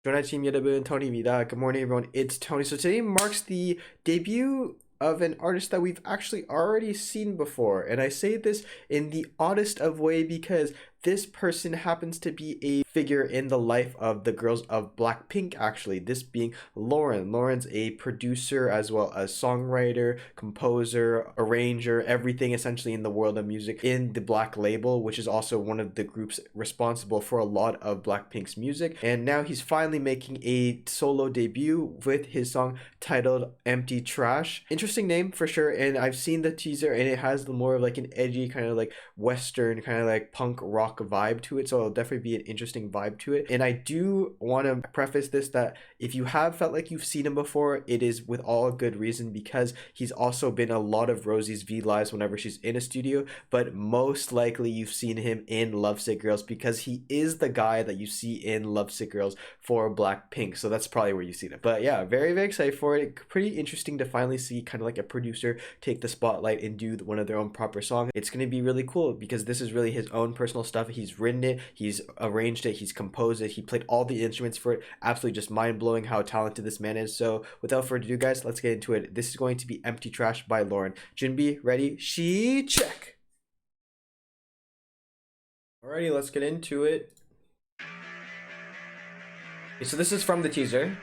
Jonah team 여러분, Tony입니다. Good morning, everyone. It's Tony. So today marks the debut of an artist that we've actually already seen before, and I say this in the oddest of way because this person happens to be a figure in the life of the girls of BLACKPINK, actually, this being Lauren. Lauren's a producer as well as songwriter, composer, arranger, everything essentially in the world of music in the Black label, which is also one of the groups responsible for a lot of BLACKPINK's music. And now he's finally making a solo debut with his song titled Empty Trash. Interesting name for sure, and I've seen the teaser and it has the more of like an edgy kind of like western kind of like punk rock vibe to it, so it'll definitely be an interesting vibe to it. And I do want to preface this that if you have felt like you've seen him before, it is with all good reason, because he's also been a lot of Rosie's V lives whenever she's in a studio, but most likely you've seen him in Lovesick Girls because he is the guy that you see in Lovesick Girls for Blackpink, so that's probably where you've seen it. But yeah, very excited for it. Pretty interesting to finally see kind of like a producer take the spotlight and do one of their own proper songs. It's going to be really cool because this is really his own personal stuff. He's written it, he's arranged it, he's composed it, he played all the instruments for it. Absolutely just mind-blowing how talented this man is. So without further ado, guys, let's get into it. This is going to be Empty Trash by Lauren. Junbi, ready? She check. Alrighty, let's get into it. Okay, so this is from the teaser.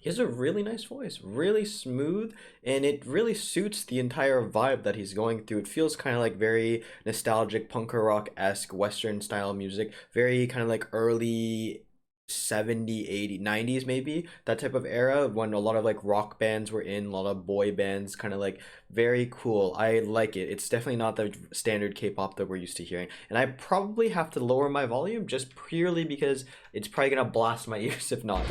He has a really nice voice, really smooth, and it really suits the entire vibe that he's going through. It feels kind of like very nostalgic, punk rock-esque, Western style music, very kind of like early 70, 80, 90s maybe, that type of era when a lot of like rock bands were in, a lot of boy bands, kind of like very cool. I like it. It's definitely not the standard K-pop that we're used to hearing. And I probably have to lower my volume just purely because it's probably gonna blast my ears if not.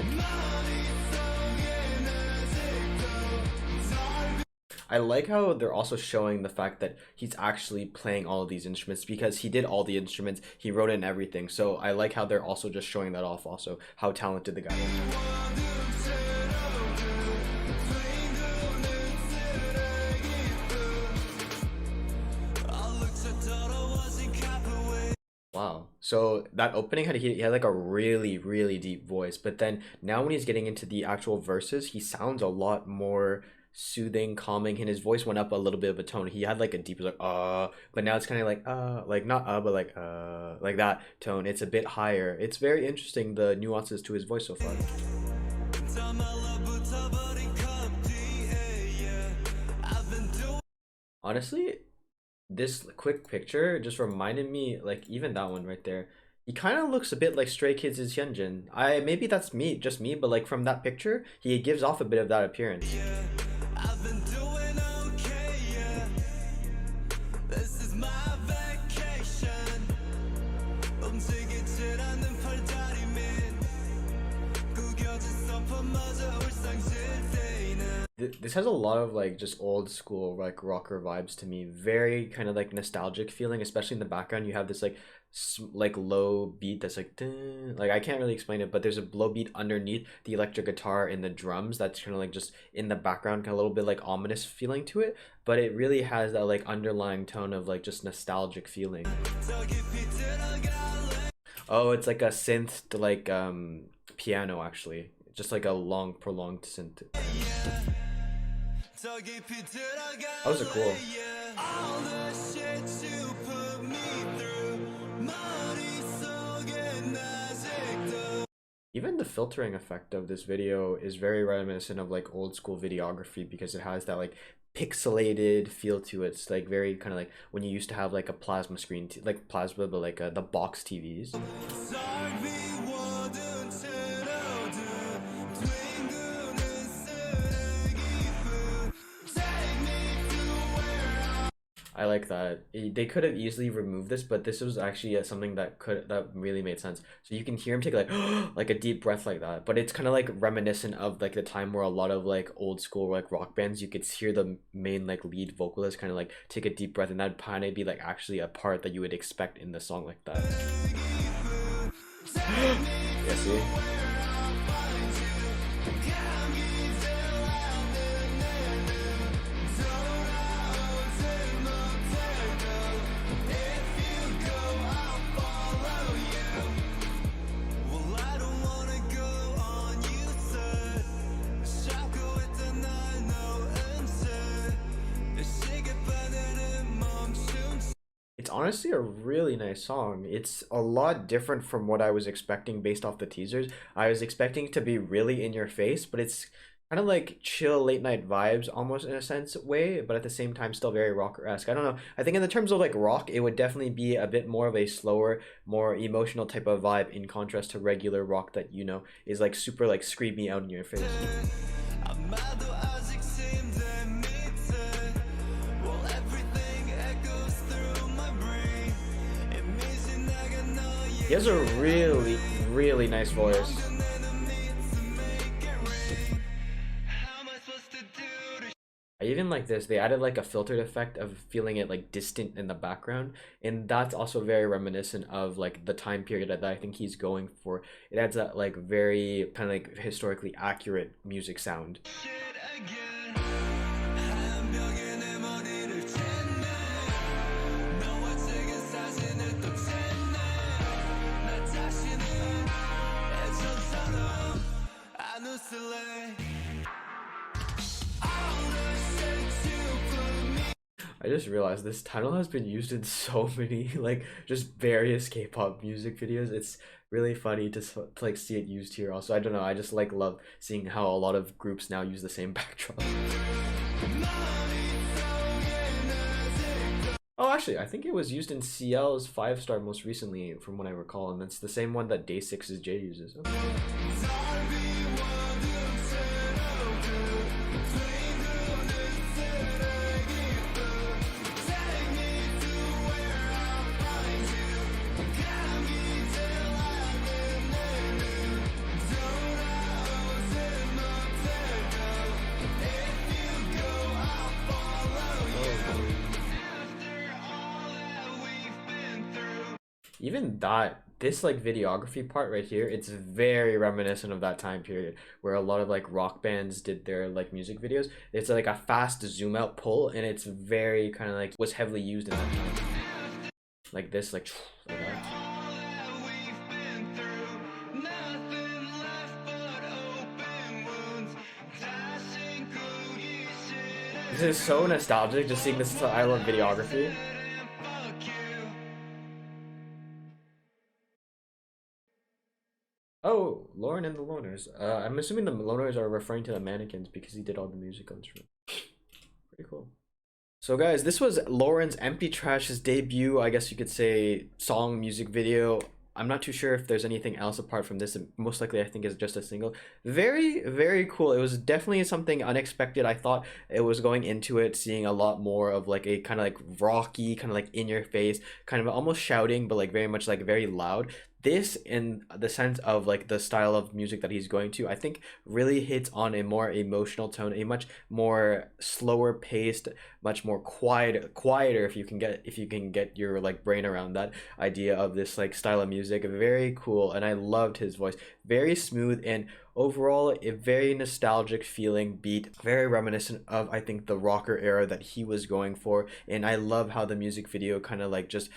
I like how they're also showing the fact that he's actually playing all of these instruments because he did all the instruments, he wrote in everything. So I like how they're also just showing that off, also how talented the guy is. Wow. So that opening he had like a really deep voice, but then now when he's getting into the actual verses, he sounds a lot more soothing, calming, and his voice went up a little bit of a tone. He had like a deep like but now it's kind of like not but like that tone. It's a bit higher. It's very interesting, the nuances to his voice so far. Honestly, this quick picture just reminded me, like even that one right there, he kind of looks a bit like Stray Kids' Hyunjin. Maybe that's just me, but like from that picture, he gives off a bit of that appearance. I've been doing okay, yeah. This is my vacation. 움직이질 않는 팔다리민 구겨진 서퍼마저 울상질 때에는. This has a lot of like just old school like rocker vibes to me. Very kind of like nostalgic feeling, especially in the background. You have this like low beat that's like dun, like I can't really explain it, but there's a low beat underneath the electric guitar and the drums that's kind of like just in the background, kind of a little bit like ominous feeling to it, but it really has that like underlying tone of like just nostalgic feeling. Oh, it's like a synth to like piano, actually just like a long prolonged synth. That was a cool. Even the filtering effect of this video is very reminiscent of like old school videography because it has that like pixelated feel to it. It's like very kind of like when you used to have like a plasma screen, like plasma, but like the box TVs. I like that. They could have easily removed this, but this was actually something that really made sense. So you can hear him take like like a deep breath like that, but it's kind of like reminiscent of like the time where a lot of like old school like rock bands, you could hear the main like lead vocalist kind of like take a deep breath, and that'd kind of be like actually a part that you would expect in the song like that. Yeah, see? honestly a really nice song. It's a lot different from what I was expecting based off the teasers. I was expecting it to be really in your face, but it's kind of like chill late night vibes almost in a sense way, but at the same time still very rocker-esque. I don't know. I think in the terms of like rock, it would definitely be a bit more of a slower, more emotional type of vibe in contrast to regular rock that is like super like screamy out in your face. He has a really, really nice voice. I even like this. They added like a filtered effect of feeling it like distant in the background, and that's also very reminiscent of like the time period that I think he's going for. It adds a like very kind of like historically accurate music sound. I just realized this title has been used in so many like just various K-pop music videos. It's really funny to like see it used here. Also, I don't know. I just like love seeing how a lot of groups now use the same backdrop. Oh, actually, I think it was used in CL's 5-star most recently, from what I recall, and that's the same one that Day6's J uses. Okay. Even this like videography part right here, it's very reminiscent of that time period where a lot of like rock bands did their like music videos. It's like a fast zoom out pull, and it's very kind of like was heavily used in that time. Like this, like that. This is so nostalgic just seeing this style of videography. Oh, Lauren and the Loners. I'm assuming the Loners are referring to the mannequins because he did all the musical instruments. Pretty cool. So guys, this was Lauren's Empty Trash's debut, I guess you could say, song music video. I'm not too sure if there's anything else apart from this. Most likely, I think it's just a single. Very, very cool. It was definitely something unexpected. I thought it was going into it, seeing a lot more of like a kind of like rocky, kind of like in your face, kind of almost shouting, but like very much like very loud. This, in the sense of like the style of music that he's going to, I think really hits on a more emotional tone, a much more slower paced, much more quieter, if you can get your like brain around that idea of this like style of music. Very cool, and I loved his voice. Very smooth, and overall a very nostalgic feeling beat, very reminiscent of I think the rocker era that he was going for. And I love how the music video kind of like just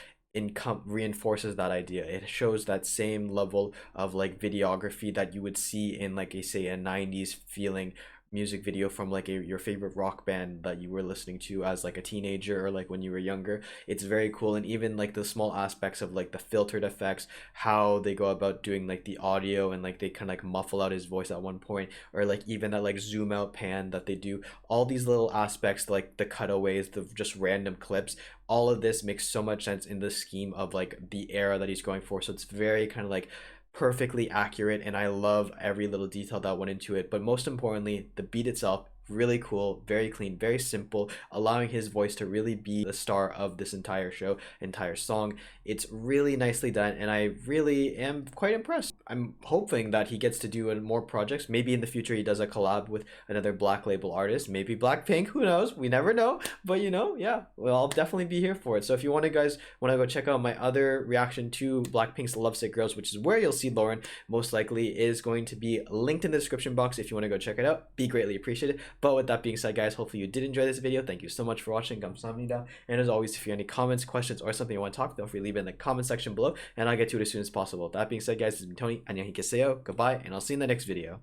reinforces that idea. It shows that same level of like videography that you would see in like say a 90s feeling music video from like your favorite rock band that you were listening to as like a teenager or like when you were younger. It's very cool, and even like the small aspects of like the filtered effects, how they go about doing like the audio, and like they kind of like muffle out his voice at one point, or like even that like zoom out pan that they do. All these little aspects, like the cutaways, the just random clips, all of this makes so much sense in the scheme of like the era that he's going for. So it's very kind of like perfectly accurate, and I love every little detail that went into it. But most importantly, the beat itself, really cool, very clean, very simple, allowing his voice to really be the star of this entire show, entire song. It's really nicely done, and I really am quite impressed. I'm hoping that he gets to do more projects. Maybe in the future he does a collab with another Black label artist, maybe Blackpink, who knows, we never know. But yeah, well, I'll definitely be here for it. So if you want to go check out my other reaction to Blackpink's Lovesick Girls, which is where you'll see Lauren, most likely is going to be linked in the description box. If you want to go check it out, be greatly appreciated. But with that being said, guys, hopefully you did enjoy this video. Thank you so much for watching. 감사합니다. And as always, if you have any comments, questions, or something you want to talk, feel free to leave it in the comment section below, and I'll get to it as soon as possible. That being said, guys, this has been Tony. 안녕히 계세요. Goodbye, and I'll see you in the next video.